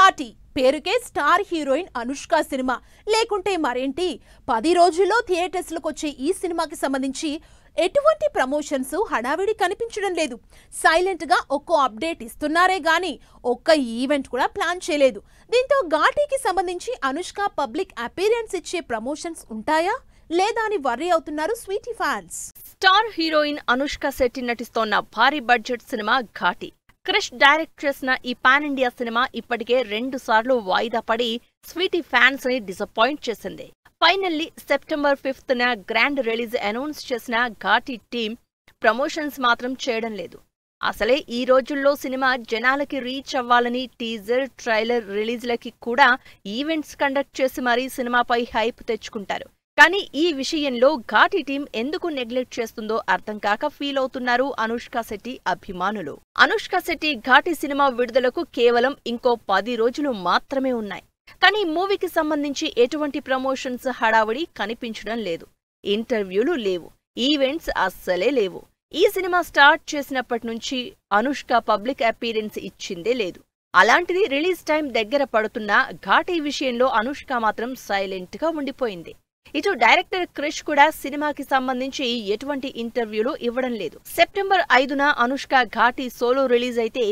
ఘాటి పేరుకే star heroine Anushka cinema లేకుంటే మరేంటి 10 రోజుల్లో థియేటర్స్ లకు వచ్చే ఈ సినిమాకి సంబంధించి ఎటువంటి ప్రమోషన్స్ హడావిడి కనిపించడం లేదు. సైలెంట్ గా ఒక్కో అప్డేట్ ఇస్తున్నారే గానీ ఒక్క ఈవెంట్ కూడా ప్లాన్ చేయలేదు. దీంతో ఘాటికి సంబంధించి అనుష్క పబ్లిక్ అపీరెన్స్ ఇచ్చే ప్రమోషన్స్ ఉంటాయా లేదా అని వర్రీ అవుతున్నారు sweety fans. Star heroine Anushka Shetty నటిస్తోన్న భారీ budget cinema Ghaati. Krish direct చేసిన ఈ పాన్ ఇండియా సినిమా ఇప్పటికే 2 సార్లు వాయిదా పడి స్వీటీ ఫ్యాన్స్ ని డిసప్పాయింట్ చేసింది. ఫైనల్లీ సెప్టెంబర్ 5న గ్రాండ్ రిలీజ్ అనౌన్స్ చేసిన ఘాటి టీం ప్రమోషన్స్ మాత్రం చేయడం లేదు. అసలే ఈ రోజుల్లో సినిమా జనాలకి రీచ్ అవ్వాలని టీజర్, ట్రైలర్ రిలీజ్లకి కూడా ఈవెంట్స్ కండక్ట్ చేసి మరీ సినిమాపై హైప్ తెచ్చుకుంటారు. కానీ ఈ విషయంలో ఘాటి టీం ఎందుకు నెగ్లెక్ట్ చేస్తుందో అర్థం కాక ఫీల్ అవుతున్నారు అనుష్క శెట్టి అభిమానులు. అనుష్క శెట్టి ఘాటి సినిమా విడుదలకు కేవలం ఇంకో 10 రోజులు మాత్రమే ఉన్నాయి. కానీ మూవీకి సంబంధించి ఎటువంటి ప్రమోషన్స్ హడావుడి కనిపించడం లేదు. ఇంటర్వ్యూలు లేవు, ఈవెంట్స్ అస్సలే లేవు. ఈ సినిమా స్టార్ట్ చేసినప్పటి నుంచి అనుష్క పబ్లిక్ అపీరెన్స్ ఇచ్చిందే లేదు. అలాంటిది రిలీజ్ టైం దగ్గర పడుతున్నా ఘాటి విషయంలో అనుష్క మాత్రం సైలెంట్ గా ఉండిపోయింది. ఇటు డైరెక్టర్ క్రిష్ కూడా సినిమాకి సంబంధించి ఎటువంటి ఇంటర్వ్యూలు ఇవ్వడం లేదు. September 5న Anushka Ghaati solo release అయితే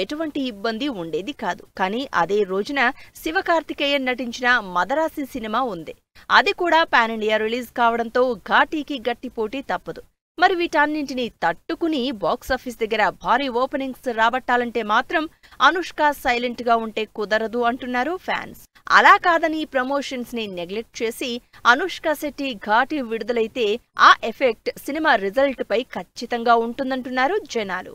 ఎటువంటి ఇబ్బంది ఉండేది కాదు. కానీ అదే రోజున శివకార్తికేయన్ నటించిన మదరాసి సినిమా ఉంది. అది కూడా పాన్ ఇండియా రిలీజ్ కావడంతో ఘాటీకి గట్టి పోటీ తప్పదు. మరి వీటన్నింటినీ తట్టుకుని బాక్సాఫీస్ దగ్గర భారీ ఓపెనింగ్స్ రాబట్టాలంటే మాత్రం అనుష్క సైలెంట్ గా ఉంటే కుదరదు అంటున్నారు ఫ్యాన్స్. అలా కాదని ప్రమోషన్స్ ని నెగ్లెక్ట్ చేసి అనుష్క శెట్టి ఘాటి విడుదలైతే ఆ ఎఫెక్ట్ సినిమా రిజల్ట్ పై ఖచ్చితంగా ఉంటుందంటున్నారు జనాలు.